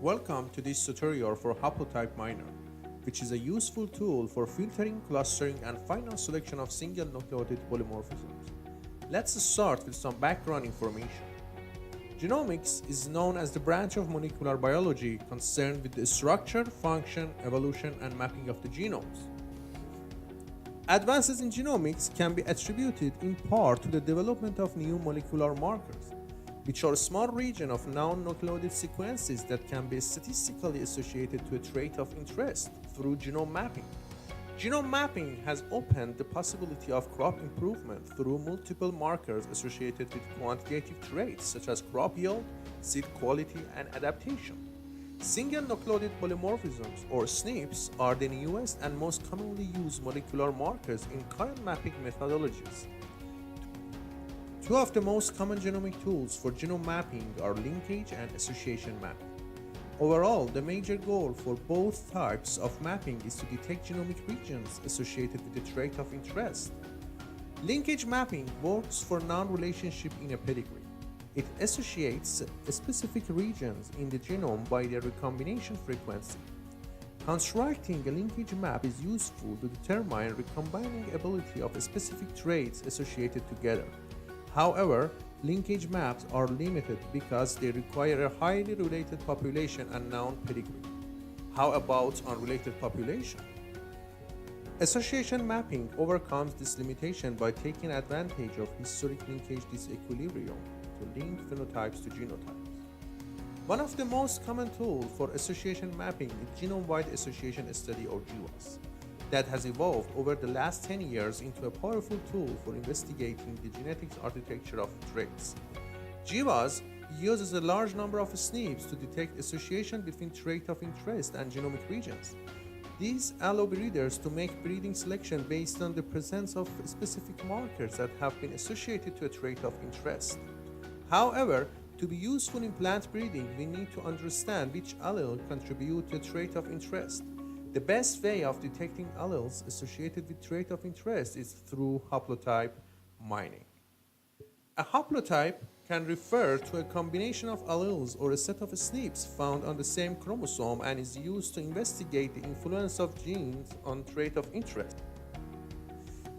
Welcome to this tutorial for Haplotype Miner, which is a useful tool for filtering, clustering, and final selection of single nucleotide polymorphisms. Let's start with some background information. Genomics is known as the branch of molecular biology concerned with the structure, function, evolution, and mapping of the genomes. Advances in genomics can be attributed in part to the development of new molecular markers, which are small regions of non-nucleotide sequences that can be statistically associated to a trait of interest through genome mapping. Genome mapping has opened the possibility of crop improvement through multiple markers associated with quantitative traits such as crop yield, seed quality, and adaptation. Single nucleotide polymorphisms, or SNPs, are the newest and most commonly used molecular markers in current mapping methodologies. Two of the most common genomic tools for genome mapping are linkage and association mapping. Overall, the major goal for both types of mapping is to detect genomic regions associated with the trait of interest. Linkage mapping works for non-relationship in a pedigree. It associates specific regions in the genome by their recombination frequency. Constructing a linkage map is useful to determine recombining ability of specific traits associated together. However, linkage maps are limited because they require a highly related population and known pedigree. How about unrelated population? Association mapping overcomes this limitation by taking advantage of historic linkage disequilibrium to link phenotypes to genotypes. One of the most common tools for association mapping is genome-wide association study, or GWAS, that has evolved over the last 10 years into a powerful tool for investigating the genetics architecture of traits. GWAS uses a large number of SNPs to detect association between trait of interest and genomic regions. These allow breeders to make breeding selection based on the presence of specific markers that have been associated to a trait of interest. However, to be useful in plant breeding, we need to understand which allele contribute to a trait of interest. The best way of detecting alleles associated with trait of interest is through haplotype mining. A haplotype can refer to a combination of alleles or a set of SNPs found on the same chromosome and is used to investigate the influence of genes on trait of interest.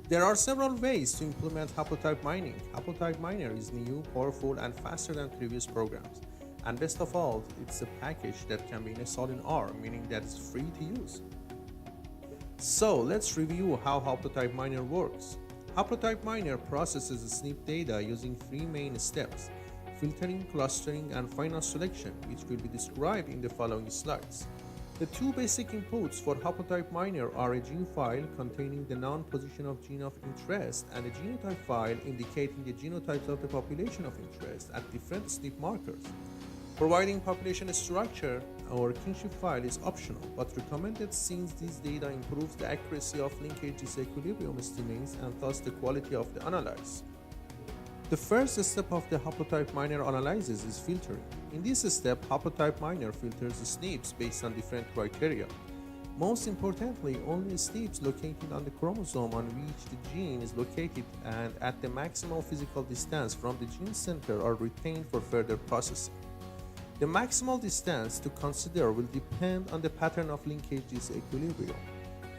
There are several ways to implement haplotype mining. Haplotype Miner is new, powerful, and faster than previous programs. And best of all, it's a package that can be installed in R, meaning that it's free to use. So let's review how Haplotype Miner works. Haplotype Miner processes SNP data using three main steps: filtering, clustering, and final selection, which will be described in the following slides. The two basic inputs for Haplotype Miner are a gene file containing the known position of gene of interest and a genotype file indicating the genotypes of the population of interest at different SNP markers. Providing population structure or kinship file is optional, but recommended since these data improves the accuracy of linkage disequilibrium estimates and thus the quality of the analysis. The first step of the Haplotype Miner analysis is filtering. In this step, Haplotype Miner filters SNPs based on different criteria. Most importantly, only SNPs located on the chromosome on which the gene is located and at the maximal physical distance from the gene center are retained for further processing. The maximal distance to consider will depend on the pattern of linkage disequilibrium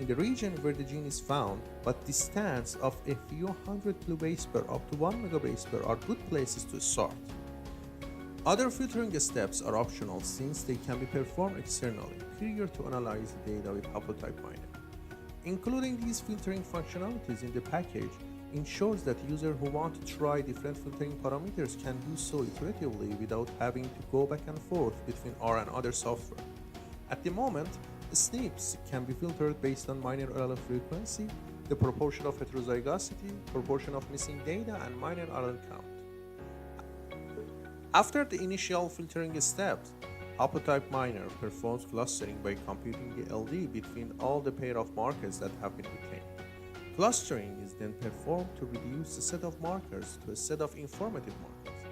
in the region where the gene is found, but distance of a few hundred kilobase per up to 1 megabase per are good places to start. Other filtering steps are optional since they can be performed externally prior to analyze the data with Haplotype Miner. Including these filtering functionalities in the package ensures that users who want to try different filtering parameters can do so iteratively without having to go back and forth between R and other software. At the moment, SNPs can be filtered based on minor allele frequency, the proportion of heterozygosity, proportion of missing data, and minor allele count. After the initial filtering steps, Haplotype Miner performs clustering by computing the LD between all the pair of markers that have been retained. Clustering is then performed to reduce the set of markers to a set of informative markers.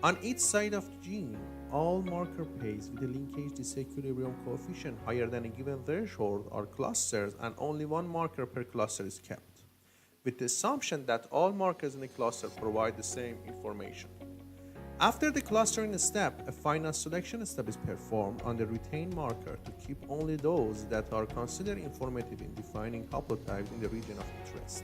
On each side of the gene, all marker pairs with a linkage disequilibrium coefficient higher than a given threshold are clustered and only one marker per cluster is kept, with the assumption that all markers in the cluster provide the same information. After the clustering step, a final selection step is performed on the retained marker to keep only those that are considered informative in defining haplotypes in the region of interest.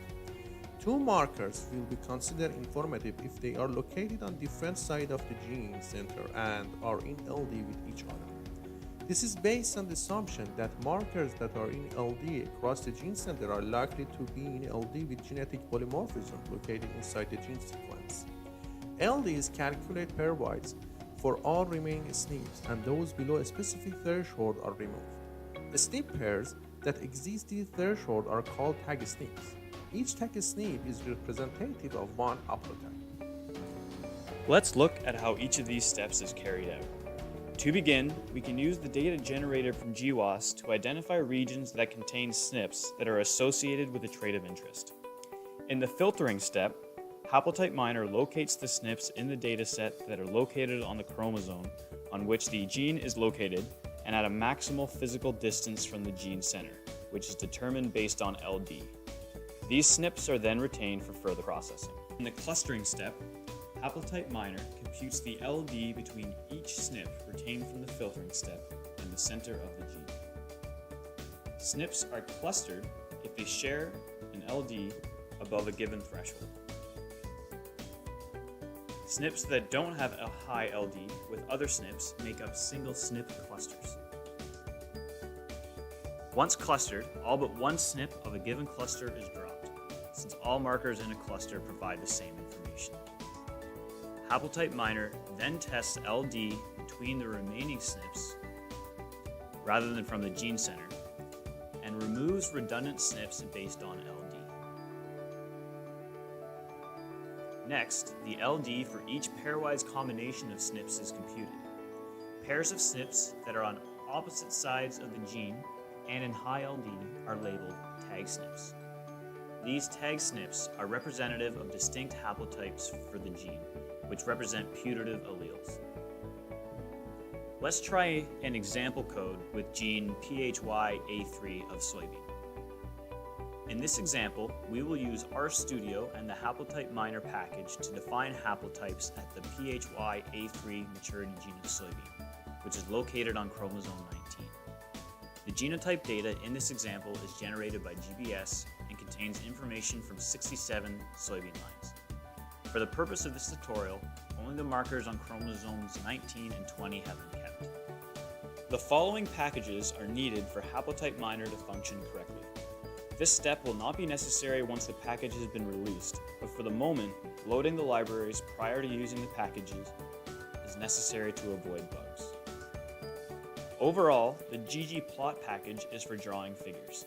Two markers will be considered informative if they are located on different sides of the gene center and are in LD with each other. This is based on the assumption that markers that are in LD across the gene center are likely to be in LD with genetic polymorphism located inside the gene sequence. LDs calculate pairwise for all remaining SNPs, and those below a specific threshold are removed. The SNP pairs that exceed this threshold are called tag SNPs. Each tag SNP is representative of one haplotype. Let's look at how each of these steps is carried out. To begin, we can use the data generated from GWAS to identify regions that contain SNPs that are associated with a trait of interest. In the filtering step, Haplotype Miner locates the SNPs in the dataset that are located on the chromosome on which the gene is located and at a maximal physical distance from the gene center, which is determined based on LD. These SNPs are then retained for further processing. In the clustering step, Haplotype Miner computes the LD between each SNP retained from the filtering step and the center of the gene. SNPs are clustered if they share an LD above a given threshold. SNPs that don't have a high LD with other SNPs make up single SNP clusters. Once clustered, all but one SNP of a given cluster is dropped, since all markers in a cluster provide the same information. Haplotype Miner then tests LD between the remaining SNPs, rather than from the gene center, and removes redundant SNPs based on LD. Next, the LD for each pairwise combination of SNPs is computed. Pairs of SNPs that are on opposite sides of the gene and in high LD are labeled tag SNPs. These tag SNPs are representative of distinct haplotypes for the gene, which represent putative alleles. Let's try an example code with gene PHY-A3 of soybean. In this example, we will use RStudio and the Haplotype Miner package to define haplotypes at the PHY-A3 maturity gene of soybean, which is located on chromosome 19. The genotype data in this example is generated by GBS and contains information from 67 soybean lines. For the purpose of this tutorial, only the markers on chromosomes 19 and 20 have been kept. The following packages are needed for Haplotype Miner to function correctly. This step will not be necessary once the package has been released, but for the moment, loading the libraries prior to using the packages is necessary to avoid bugs. Overall, the ggplot package is for drawing figures.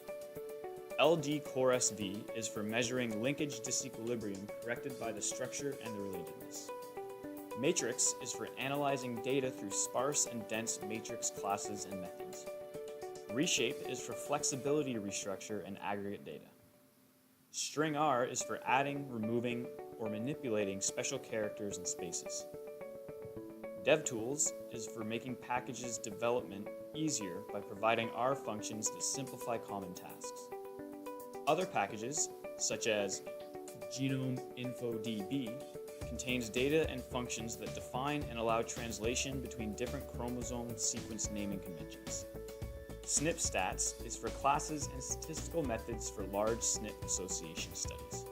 LD-CoreSV is for measuring linkage disequilibrium corrected by the structure and the relatedness. Matrix is for analyzing data through sparse and dense matrix classes and methods. Reshape is for flexibility restructure and aggregate data. String R is for adding, removing, or manipulating special characters and spaces. DevTools is for making packages development easier by providing R functions that simplify common tasks. Other packages, such as Genome InfoDB, contains data and functions that define and allow translation between different chromosome sequence naming conventions. SNPstats is for classes and statistical methods for large SNP association studies.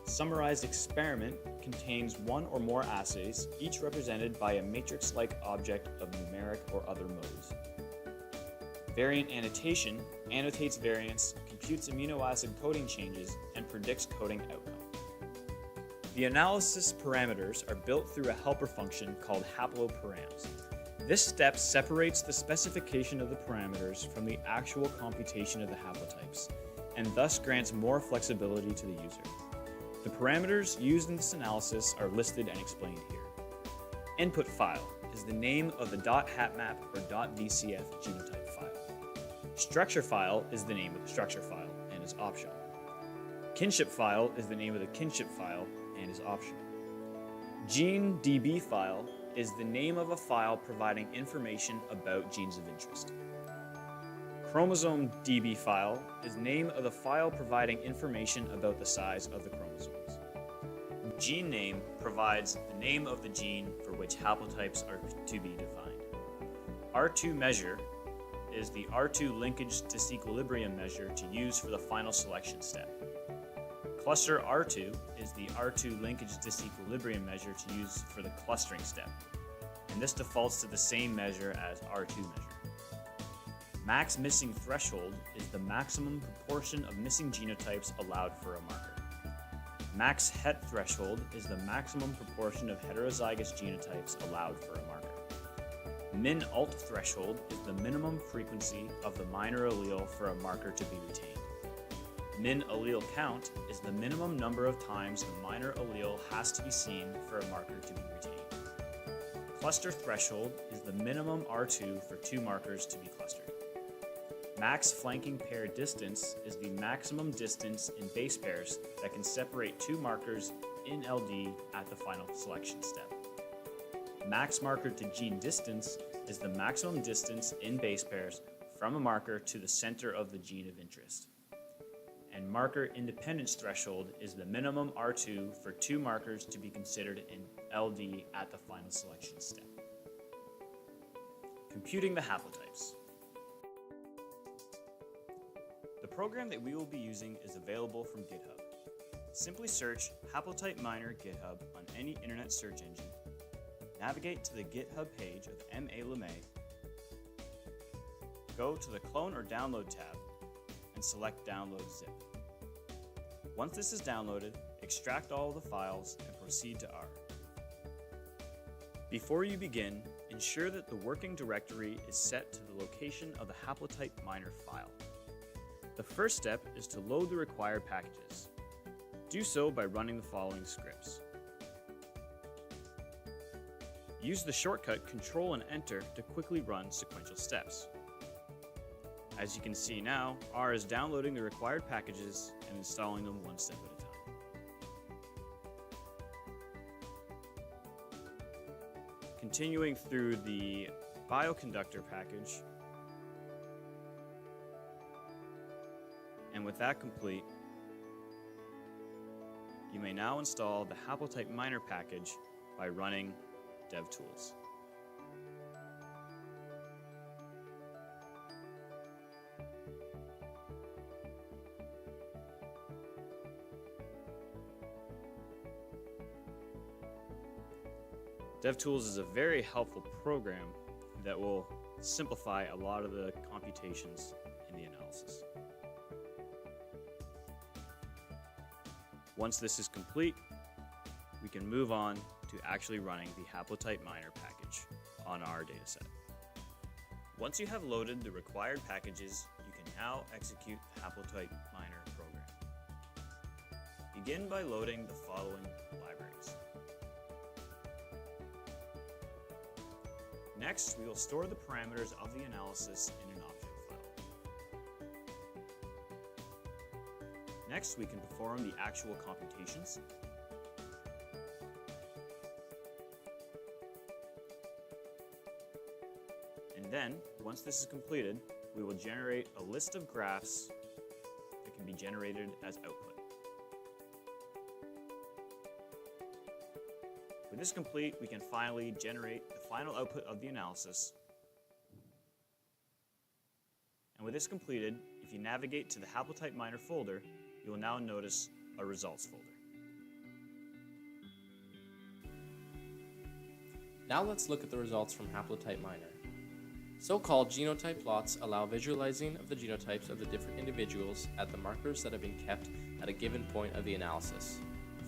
Summarized experiment contains one or more assays, each represented by a matrix-like object of numeric or other modes. Variant annotation annotates variants, computes amino acid coding changes, and predicts coding outcome. The analysis parameters are built through a helper function called haploparams. This step separates the specification of the parameters from the actual computation of the haplotypes, and thus grants more flexibility to the user. The parameters used in this analysis are listed and explained here. Input file is the name of the .hapmap or .vcf genotype file. Structure file is the name of the structure file and is optional. Kinship file is the name of the kinship file and is optional. GeneDB file is the name of a file providing information about genes of interest. Chromosome DB file is the name of the file providing information about the size of the chromosomes. gene name provides the name of the gene for which haplotypes are to be defined. R2 measure is the R2 linkage disequilibrium measure to use for the final selection step. Cluster R2 is the R2 linkage disequilibrium measure to use for the clustering step, and this defaults to the same measure as R2 measure. Max missing threshold is the maximum proportion of missing genotypes allowed for a marker. Max het threshold is the maximum proportion of heterozygous genotypes allowed for a marker. Min alt threshold is the minimum frequency of the minor allele for a marker to be retained. Min allele count is the minimum number of times the minor allele has to be seen for a marker to be retained. Cluster threshold is the minimum R2 for two markers to be clustered. Max flanking pair distance is the maximum distance in base pairs that can separate two markers in LD at the final selection step. Max marker to gene distance is the maximum distance in base pairs from a marker to the center of the gene of interest. And marker independence threshold is the minimum R2 for two markers to be considered in LD at the final selection step. Computing the haplotypes. The program that we will be using is available from GitHub. Simply search Haplotype Miner GitHub on any internet search engine, navigate to the GitHub page of Lamay, go to the Clone or Download tab, and select Download Zip. Once this is downloaded, extract all of the files and proceed to R. Before you begin, ensure that the working directory is set to the location of the Haplotype Miner file. The first step is to load the required packages. Do so by running the following scripts. Use the shortcut Control and Enter to quickly run sequential steps. As you can see now, R is downloading the required packages and installing them one step at a time. Continuing through the bioconductor package, and with that complete, you may now install the Haplotype Miner package by running DevTools. DevTools is a very helpful program that will simplify a lot of the computations in the analysis. Once this is complete, we can move on to actually running the Haplotype Miner package on our dataset. Once you have loaded the required packages, you can now execute the Haplotype Miner program. Begin by loading the following libraries. Next, we will store the parameters of the analysis in an object file. Next, we can perform the actual computations. And then, once this is completed, we will generate a list of graphs that can be generated as output. With this complete, we can finally generate the final output of the analysis. And with this completed, if you navigate to the Haplotype Miner folder, you will now notice a results folder. Now let's look at the results from Haplotype Miner. So-called genotype plots allow visualizing of the genotypes of the different individuals at the markers that have been kept at a given point of the analysis.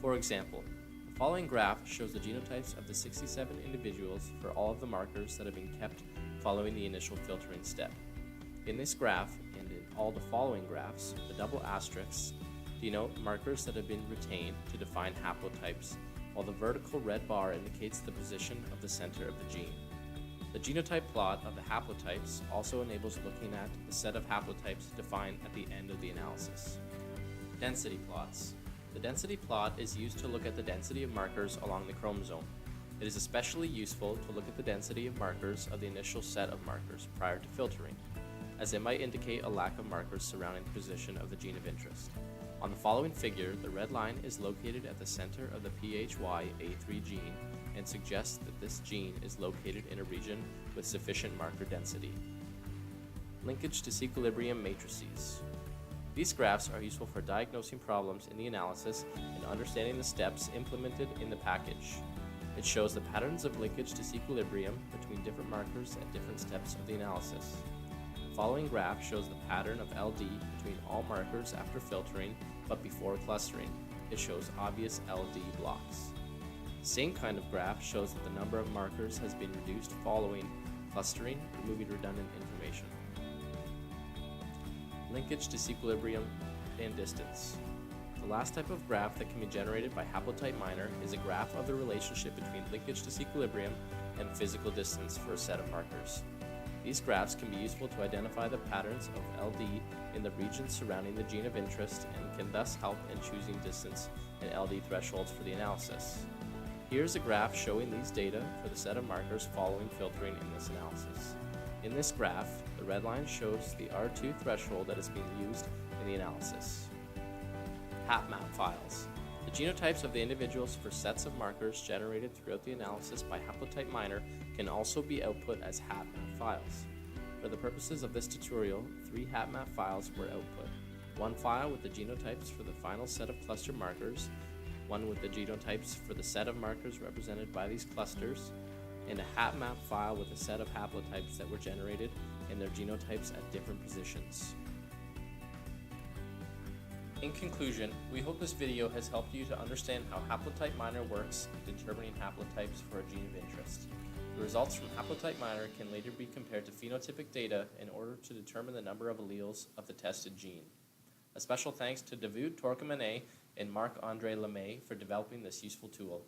For example, the following graph shows the genotypes of the 67 individuals for all of the markers that have been kept following the initial filtering step. In this graph, and in all the following graphs, the double asterisks denote markers that have been retained to define haplotypes, while the vertical red bar indicates the position of the center of the gene. The genotype plot of the haplotypes also enables looking at the set of haplotypes defined at the end of the analysis. Density plots. The density plot is used to look at the density of markers along the chromosome. It is especially useful to look at the density of markers of the initial set of markers prior to filtering, as it might indicate a lack of markers surrounding the position of the gene of interest. On the following figure, the red line is located at the center of the PHY-A3 gene and suggests that this gene is located in a region with sufficient marker density. Linkage disequilibrium matrices. These graphs are useful for diagnosing problems in the analysis and understanding the steps implemented in the package. It shows the patterns of linkage disequilibrium between different markers at different steps of the analysis. The following graph shows the pattern of LD between all markers after filtering but before clustering. It shows obvious LD blocks. The same kind of graph shows that the number of markers has been reduced following clustering, removing redundant information. Linkage disequilibrium and distance. The last type of graph that can be generated by Haplotype Miner is a graph of the relationship between linkage disequilibrium and physical distance for a set of markers. These graphs can be useful to identify the patterns of LD in the regions surrounding the gene of interest and can thus help in choosing distance and LD thresholds for the analysis. Here's a graph showing these data for the set of markers following filtering in this analysis. In this graph, the red line shows the R2 threshold that is being used in the analysis. HapMap files. The genotypes of the individuals for sets of markers generated throughout the analysis by Haplotype Miner can also be output as HapMap files. For the purposes of this tutorial, 3 HapMap files were output. One file with the genotypes for the final set of cluster markers, one with the genotypes for the set of markers represented by these clusters, and a HapMap file with a set of haplotypes that were generated and their genotypes at different positions. In conclusion, we hope this video has helped you to understand how Haplotype Miner works in determining haplotypes for a gene of interest. The results from Haplotype Miner can later be compared to phenotypic data in order to determine the number of alleles of the tested gene. A special thanks to Davoud, Torkamaneh, and Marc-Andre Lamay for developing this useful tool.